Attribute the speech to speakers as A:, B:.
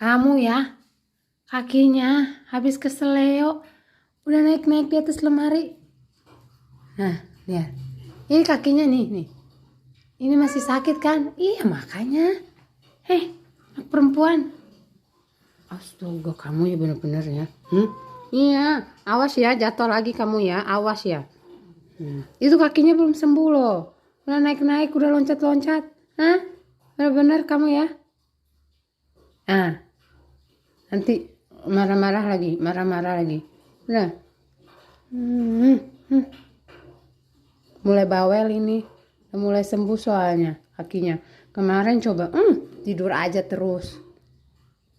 A: Kamu ya, kakinya habis keseleo, udah naik-naik di atas lemari. Nah, lihat. Ini kakinya nih. Ini masih sakit kan? Iya, makanya. Anak perempuan. Astaga, kamu ya bener-bener ya. Iya, awas ya, jatuh lagi kamu ya, awas ya. Itu kakinya belum sembuh loh. Udah naik-naik, udah loncat-loncat. Hah? Bener-bener kamu ya. Nah, nanti marah-marah lagi. Udah. Hmm, hmm. Mulai bawel ini. Udah mulai sembuh soalnya kakinya. Kemarin coba, tidur aja terus.